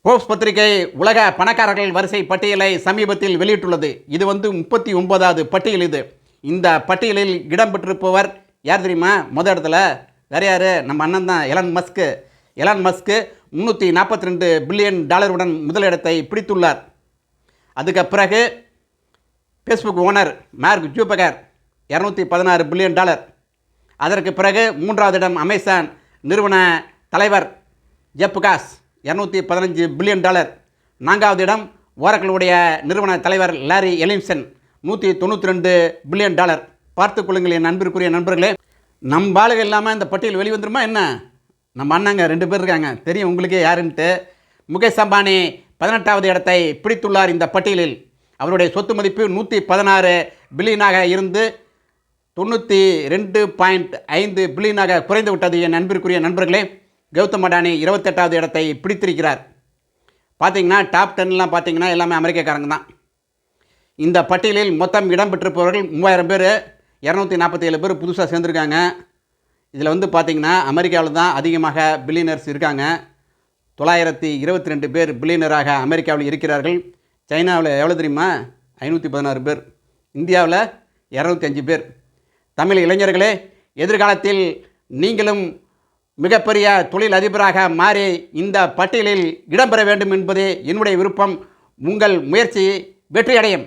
Forbes பத்திரிகை உலக பணக்காரர்கள் வரிசை பட்டியலை சமீபத்தில் வெளியிட்டுள்ளது. இது 39வது பட்டியல். இந்த பட்டியலில் இடம்பெற்றிருப்பவர் யார் தெரியுமா? முதல் இடத்துல வேறு யார்? நம்ம அண்ணன் தான், Elon Musk. Elon Musk $342 billion முதலிடத்தை பிடித்துள்ளார். அதுக்கு பிறகு ஃபேஸ்புக் ஓனர் மார்க் ஜூபர்பர்க் $216 பில்லியன். அதற்கு பிறகு மூன்றாவது இடம் அமேசான் நிறுவன தலைவர் ஜெப் பெசாஸ் $215 பில்லியன். நான்காவது இடம் ஓரக்கிளுடைய நிறுவன தலைவர் லாரி எலின்சன் $192 பில்லியன். பார்த்துக் கொள்ளுங்கள் என் அன்பிற்குரிய நண்பர்களே. நம்ம ஆளுகள் இல்லாமல் இந்த பட்டியல் வெளிவந்துருமா என்ன? நம்ம அண்ணாங்க 2 பேர் இருக்காங்க, தெரியும் உங்களுக்கே யாருன்ட்டு. முகேஷ் அம்பானி 18வது இடத்தை பிடித்துள்ளார் இந்த பட்டியலில். அவருடைய சொத்து மதிப்பு 116 பில்லியனாக இருந்து 92.5 பில்லியனாக குறைந்து விட்டது என் அன்பிற்குரிய நண்பர்களே. கௌதம் அடானி 28வது இடத்தை பிடித்திருக்கிறார். பார்த்தீங்கன்னா டாப் 10லாம் பார்த்தீங்கன்னா எல்லாமே அமெரிக்காக்காரங்க தான். இந்த பட்டியலில் மொத்தம் இடம்பெற்றிருப்பவர்கள் 3000 பேர். 247 பேர் புதுசாக சேர்ந்துருக்காங்க. இதில் பார்த்தீங்கன்னா அமெரிக்காவில் தான் அதிகமாக பில்லியனர்ஸ் இருக்காங்க. 922 பேர் பில்லியனராக அமெரிக்காவில் இருக்கிறார்கள். சைனாவில் எவ்வளோ தெரியுமா? 516 பேர். இந்தியாவில் 205 பேர். தமிழ் இளைஞர்களே, எதிர்காலத்தில் நீங்களும் மிகப்பெரிய தொழில் அதிபராக மாறி இந்த பட்டியலில் இடம்பெற வேண்டும் என்பதே என்னுடைய விருப்பம். உங்கள் முயற்சி வெற்றியடையும்.